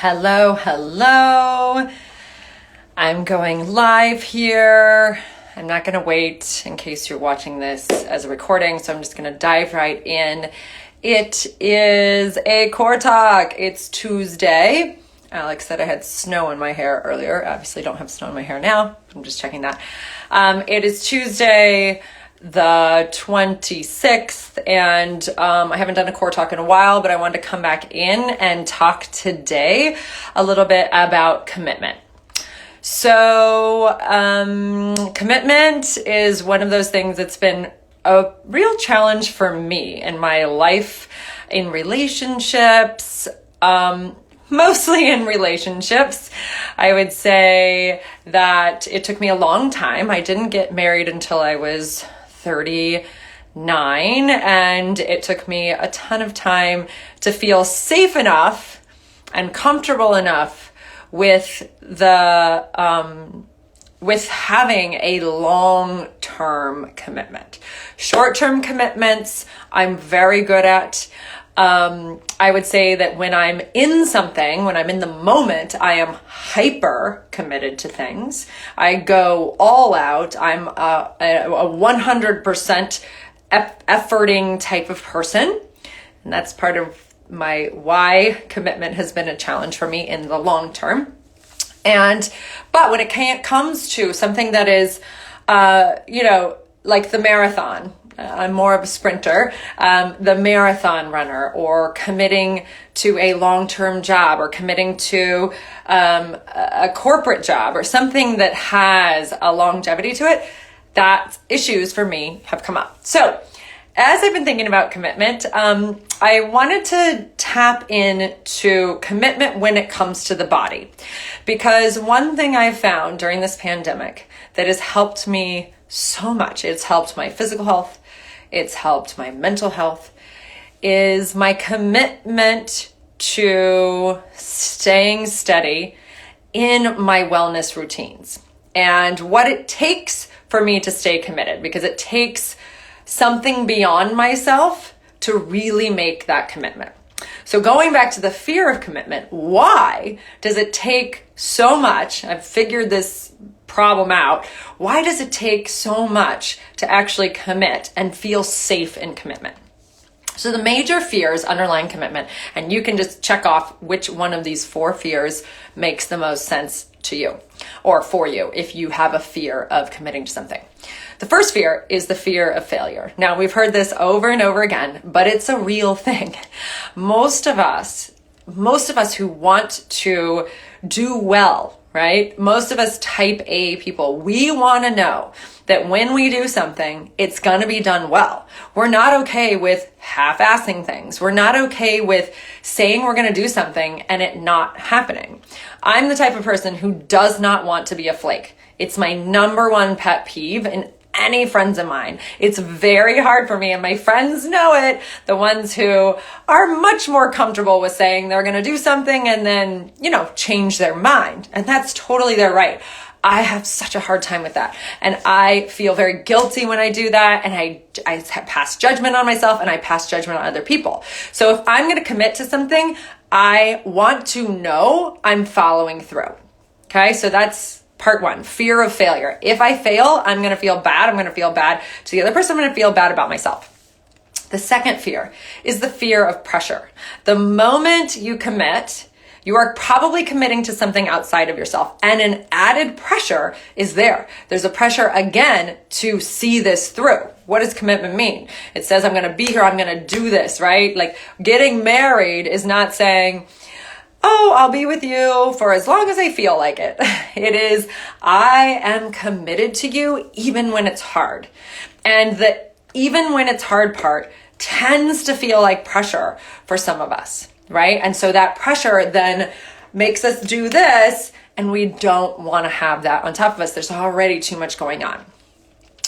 Hello, hello. I'm going live here. I'm not going to wait in case you're watching this as a recording, so I'm just going to dive right in. It is a core talk. It's Tuesday. Alex said I had snow in my hair earlier. Obviously don't have snow in my hair now. I'm just checking that. It is Tuesday, the 26th, and I haven't done a core talk in a while, but I wanted to come back in and talk today a little bit about commitment. So commitment is one of those things that's been a real challenge for me in my life, in relationships, mostly in relationships. I would say that it took me a long time. I didn't get married until I was 39, and it took me a ton of time to feel safe enough and comfortable enough with with having a long-term commitment. Short-term commitments, I'm very good at. I would say that when I'm in something, when I'm in the moment, I am hyper committed to things. I go all out. I'm a 100% efforting type of person. And that's part of why commitment has been a challenge for me in the long term. But when it comes to something that is, like the marathon, I'm more of a sprinter, the marathon runner, or committing to a long-term job, or committing to a corporate job, or something that has a longevity to it, that issues for me have come up. So as I've been thinking about commitment, I wanted to tap into commitment when it comes to the body. Because one thing I've found during this pandemic that has helped me so much, it's helped my physical health, it's helped my mental health, is my commitment to staying steady in my wellness routines and what it takes for me to stay committed, because it takes something beyond myself to really make that commitment. So going back to the fear of commitment, why does it take so much? I've figured this problem out. Why does it take so much to actually commit and feel safe in commitment? So the major fears underlying commitment, and you can just check off which one of these 4 fears makes the most sense to you or for you if you have a fear of committing to something. The first fear is the fear of failure. Now, we've heard this over and over again, but it's a real thing. Most of us who want to do well, right? Most of us type A people, we want to know that when we do something, it's going to be done well. We're not okay with half-assing things. We're not okay with saying we're going to do something and it not happening. I'm the type of person who does not want to be a flake. It's my number one pet peeve in any friends of mine. It's very hard for me, and my friends know it, the ones who are much more comfortable with saying they're going to do something and then, change their mind. And that's totally their right. I have such a hard time with that. And I feel very guilty when I do that. And I pass judgment on myself, and I pass judgment on other people. So if I'm going to commit to something, I want to know I'm following through. Okay. So that's part 1, fear of failure. If I fail, I'm going to feel bad. I'm going to feel bad to the other person. I'm going to feel bad about myself. The second fear is the fear of pressure. The moment you commit, you are probably committing to something outside of yourself, and an added pressure is there. There's a pressure again to see this through. What does commitment mean? It says I'm going to be here. I'm going to do this, right? Like getting married is not saying, oh, I'll be with you for as long as I feel like it. It is, I am committed to you even when it's hard. And the even when it's hard part tends to feel like pressure for some of us, right? And so that pressure then makes us do this, and we don't want to have that on top of us. There's already too much going on.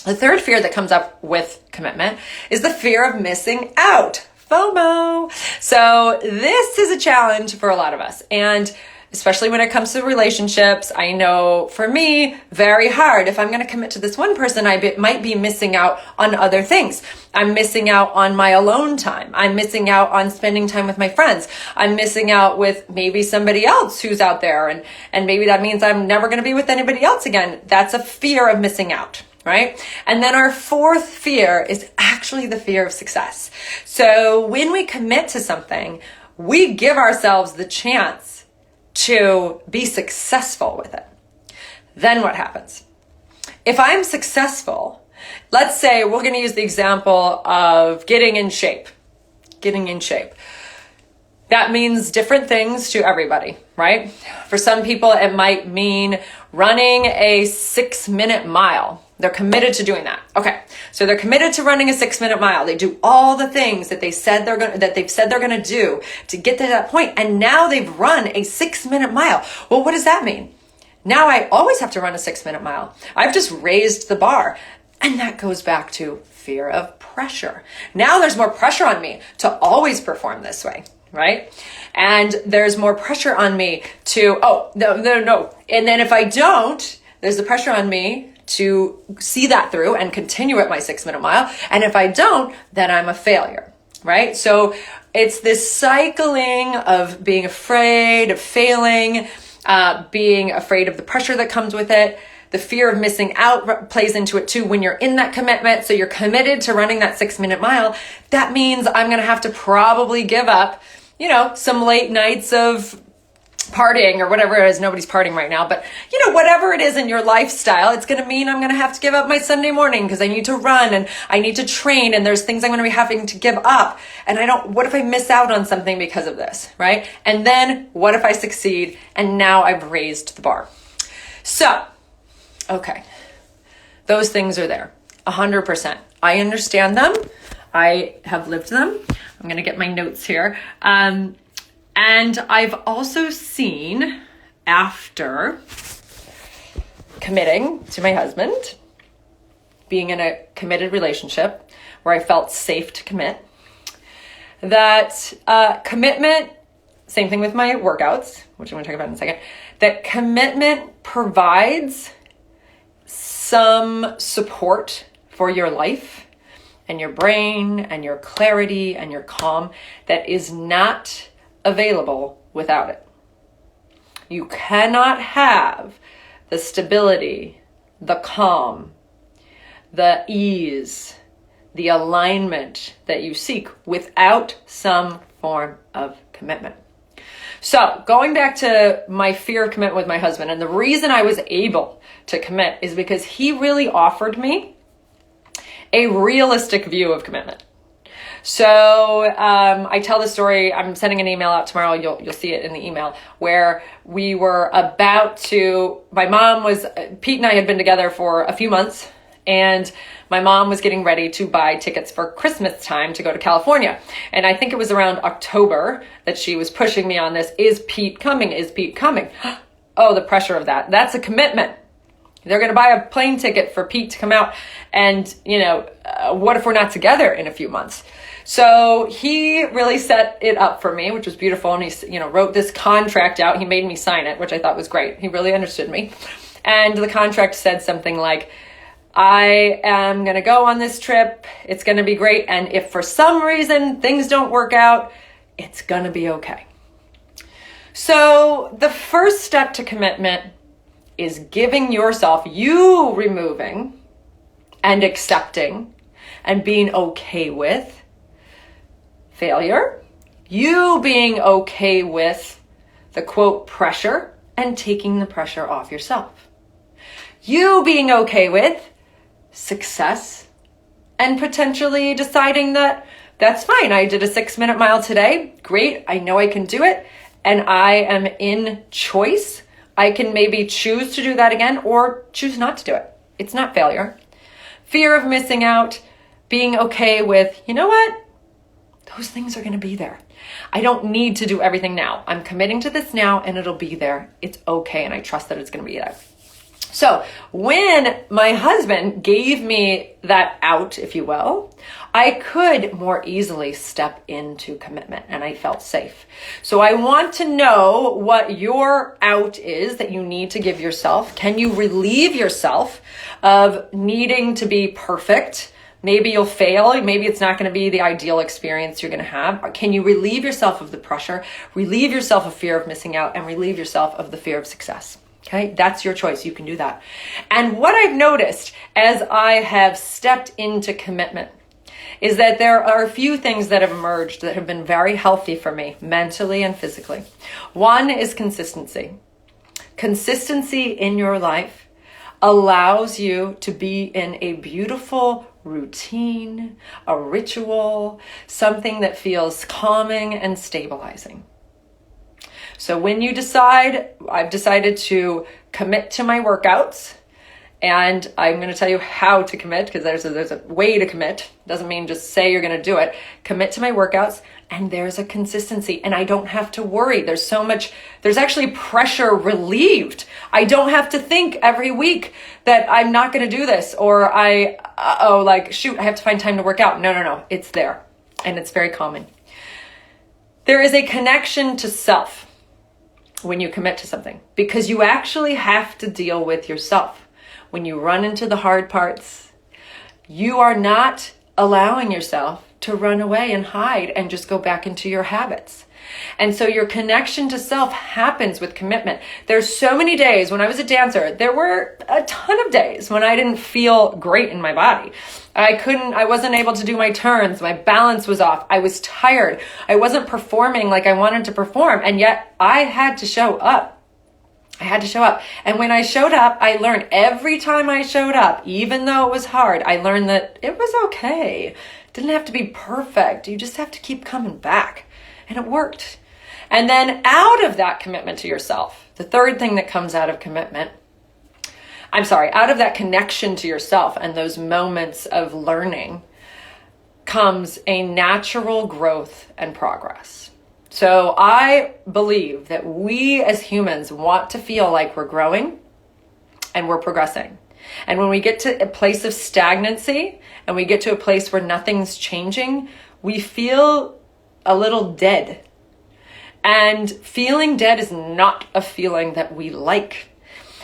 The third fear that comes up with commitment is the fear of missing out. FOMO. So this is a challenge for a lot of us. And especially when it comes to relationships. I know for me, very hard. If I'm going to commit to this one person, might be missing out on other things. I'm missing out on my alone time. I'm missing out on spending time with my friends. I'm missing out with maybe somebody else who's out there. And maybe that means I'm never going to be with anybody else again. That's a fear of missing out. Right? And then our fourth fear is actually the fear of success. So when we commit to something, we give ourselves the chance to be successful with it. Then what happens? If I'm successful, let's say we're going to use the example of getting in shape. Getting in shape. That means different things to everybody, right? For some people, it might mean running a 6-minute mile. They're committed to doing that. Okay. So they're committed to running a 6-minute mile. They do all the things that they've said they're going to do to get to that point. And now they've run a 6-minute mile. Well, what does that mean? Now I always have to run a 6-minute mile. I've just raised the bar. And that goes back to fear of pressure. Now there's more pressure on me to always perform this way. Right? And there's more pressure on me to, no. And then if I don't, there's the pressure on me to see that through and continue at my 6-minute mile. And if I don't, then I'm a failure, right? So it's this cycling of being afraid of failing, being afraid of the pressure that comes with it. The fear of missing out plays into it too when you're in that commitment. So you're committed to running that 6-minute mile. That means I'm going to have to probably give up, some late nights of partying or whatever it is. Nobody's partying right now, but whatever it is in your lifestyle, it's going to mean I'm going to have to give up my Sunday morning because I need to run and I need to train and there's things I'm going to be having to give up. And what if I miss out on something because of this, right? And then what if I succeed and now I've raised the bar? So, okay. Those things are there 100%. I understand them. I have lived them. I'm going to get my notes here. And I've also seen, after committing to my husband, being in a committed relationship where I felt safe to commit, that commitment, same thing with my workouts, which I'm going to talk about in a second, that commitment provides some support for your life and your brain and your clarity and your calm that is not available without it. You cannot have the stability, the calm, the ease, the alignment that you seek without some form of commitment. So going back to my fear of commitment with my husband, and the reason I was able to commit is because he really offered me a realistic view of commitment. So I tell the story, I'm sending an email out tomorrow, you'll see it in the email, where we were about to, Pete and I had been together for a few months, and my mom was getting ready to buy tickets for Christmas time to go to California. And I think it was around October that she was pushing me on this, is Pete coming? Is Pete coming? Oh, the pressure of that. That's a commitment. They're going to buy a plane ticket for Pete to come out. And, what if we're not together in a few months? So he really set it up for me, which was beautiful. And he, wrote this contract out. He made me sign it, which I thought was great. He really understood me. And the contract said something like, I am going to go on this trip. It's going to be great. And if for some reason things don't work out, it's going to be okay. So the first step to commitment is giving yourself, you removing and accepting and being okay with failure, you being okay with the quote pressure and taking the pressure off yourself, you being okay with success and potentially deciding that that's fine. I did a 6-minute mile today. Great. I know I can do it. And I am in choice. I can maybe choose to do that again or choose not to do it. It's not failure. Fear of missing out, being okay with, you know what? Those things are going to be there. I don't need to do everything now. I'm committing to this now and it'll be there. It's okay. And I trust that it's going to be there. So when my husband gave me that out, if you will, I could more easily step into commitment and I felt safe. So I want to know what your out is that you need to give yourself. Can you relieve yourself of needing to be perfect? Maybe you'll fail. Maybe it's not going to be the ideal experience you're going to have. Can you relieve yourself of the pressure, relieve yourself of fear of missing out, and relieve yourself of the fear of success? Okay, that's your choice. You can do that. And what I've noticed as I have stepped into commitment is that there are a few things that have emerged that have been very healthy for me, mentally and physically. One is consistency. Consistency in your life allows you to be in a beautiful routine, a ritual, something that feels calming and stabilizing. So when you decide, I've decided to commit to my workouts, and I'm going to tell you how to commit, because there's a way to commit. Doesn't mean just say you're going to do it. Commit to my workouts, and there's a consistency, and I don't have to worry. There's actually pressure relieved. I don't have to think every week that I'm not going to do this, or I have to find time to work out. No. It's there, and it's very calming. There is a connection to self when you commit to something, because you actually have to deal with yourself. When you run into the hard parts, you are not allowing yourself to run away and hide and just go back into your habits. And so your connection to self happens with commitment. There's so many days when I was a dancer, there were a ton of days when I didn't feel great in my body. I wasn't able to do my turns. My balance was off. I was tired. I wasn't performing like I wanted to perform. And yet I had to show up. And when I showed up, I learned every time I showed up, even though it was hard, I learned that it was okay. It didn't have to be perfect. You just have to keep coming back. And it worked. And then out of that commitment to yourself, the third thing that comes out of out of that connection to yourself and those moments of learning comes a natural growth and progress. So I believe that we as humans want to feel like we're growing and we're progressing. And when we get to a place of stagnancy and we get to a place where nothing's changing, we feel a little dead. And feeling dead is not a feeling that we like.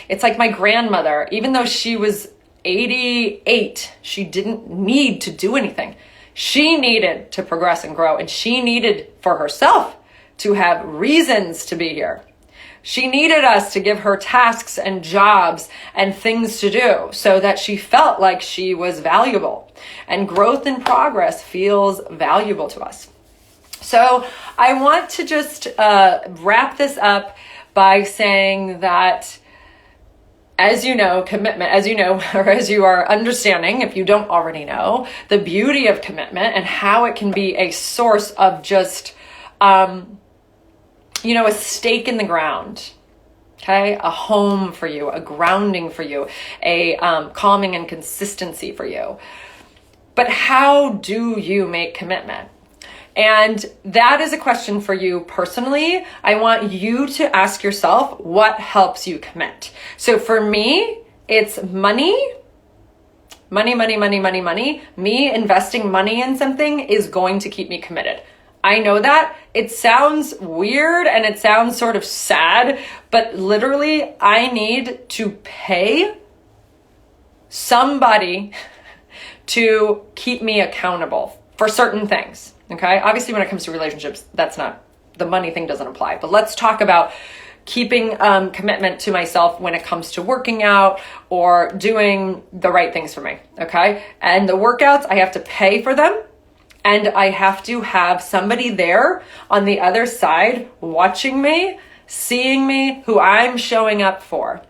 It's like my grandmother, even though she was 88, she didn't need to do anything. She needed to progress and grow, and she needed for herself to have reasons to be here. She needed us to give her tasks and jobs and things to do so that she felt like she was valuable. And growth and progress feels valuable to us. So I want to just wrap this up by saying that, as you know, commitment, or as you are understanding, if you don't already know, the beauty of commitment and how it can be a source of just, a stake in the ground, okay? A home for you, a grounding for you, a calming and consistency for you. But how do you make commitment? And that is a question for you personally. I want you to ask yourself, what helps you commit? So for me, it's money. Me investing money in something is going to keep me committed. I know that. It sounds weird and it sounds sort of sad, but literally I need to pay somebody to keep me accountable for certain things. Okay. Obviously, when it comes to relationships, the money thing doesn't apply. But let's talk about keeping commitment to myself when it comes to working out or doing the right things for me. Okay. And the workouts, I have to pay for them. And I have to have somebody there on the other side watching me, seeing me, who I'm showing up for.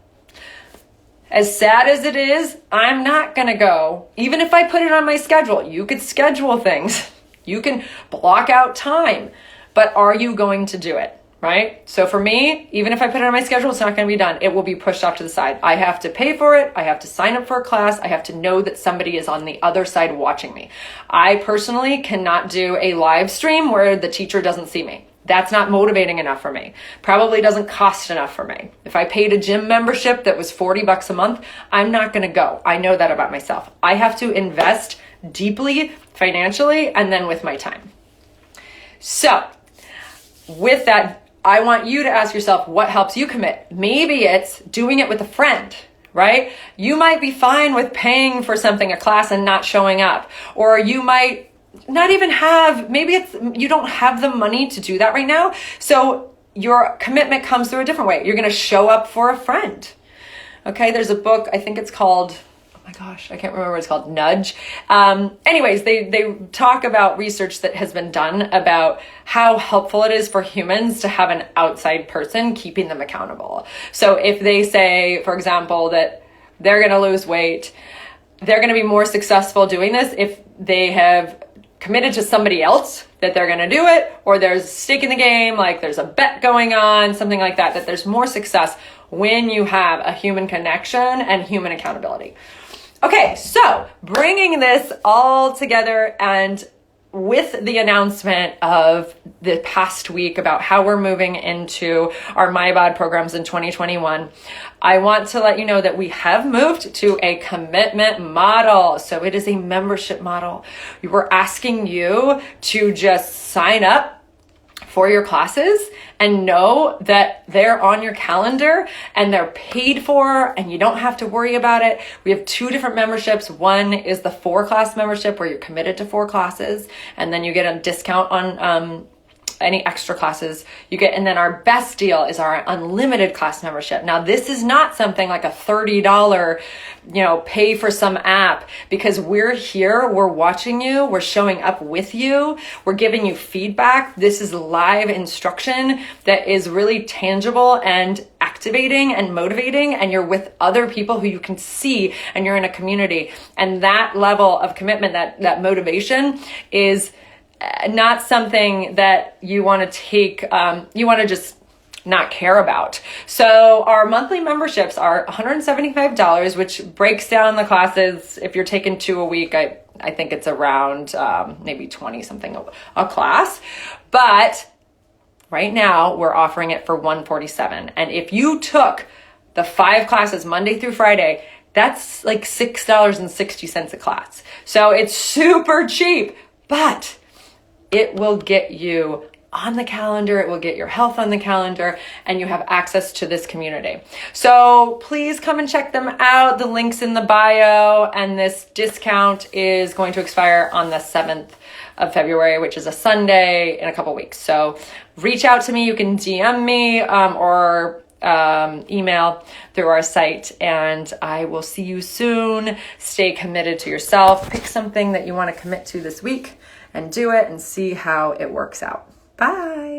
As sad as it is, I'm not going to go. Even if I put it on my schedule, you could schedule things. You can block out time, but are you going to do it, right? So for me, even if I put it on my schedule, it's not going to be done. It will be pushed off to the side. I have to pay for it. I have to sign up for a class. I have to know that somebody is on the other side watching me. I personally cannot do a live stream where the teacher doesn't see me. That's not motivating enough for me. Probably doesn't cost enough for me. If I paid a gym membership that was $40 a month, I'm not going to go. I know that about myself. I have to invest deeply financially and then with my time. So with that, I want you to ask yourself what helps you commit. Maybe it's doing it with a friend, right? You might be fine with paying for something, a class, and not showing up. Or you might not even have, maybe it's you don't have the money to do that right now. So your commitment comes through a different way. You're going to show up for a friend. Okay, there's a book, I think it's called, oh my gosh, I can't remember what it's called, Nudge. Anyways, they talk about research that has been done about how helpful it is for humans to have an outside person keeping them accountable. So if they say, for example, that they're going to lose weight, they're going to be more successful doing this if they have committed to somebody else that they're going to do it, or there's stake in the game, like there's a bet going on, something like that, that there's more success when you have a human connection and human accountability. Okay, so bringing this all together and with the announcement of the past week about how we're moving into our MyBod programs in 2021, I want to let you know that we have moved to a commitment model. So it is a membership model. We're asking you to just sign up for your classes and know that they're on your calendar and they're paid for and you don't have to worry about it. We have two different memberships. One is the 4-class membership where you're committed to 4 classes and then you get a discount on any extra classes you get. And then our best deal is our unlimited class membership. Now, this is not something like a $30, pay for some app, because we're here, we're watching you, we're showing up with you, we're giving you feedback. This is live instruction that is really tangible and activating and motivating, and you're with other people who you can see and you're in a community. And that level of commitment, that motivation is not something that you want to take, you want to just not care about. So our monthly memberships are $175, which breaks down the classes. If you're taking 2 a week, I think it's around maybe 20 something a class. But right now we're offering it for $147. And if you took the 5 classes Monday through Friday, that's like $6.60 a class. So it's super cheap, but it will get you on the calendar, it will get your health on the calendar, and you have access to this community. So please come and check them out. The link's in the bio, and this discount is going to expire on the 7th of February, which is a Sunday in a couple weeks. So reach out to me. You can DM me or email through our site, and I will see you soon. Stay committed to yourself. Pick something that you want to commit to this week and do it and see how it works out. Bye.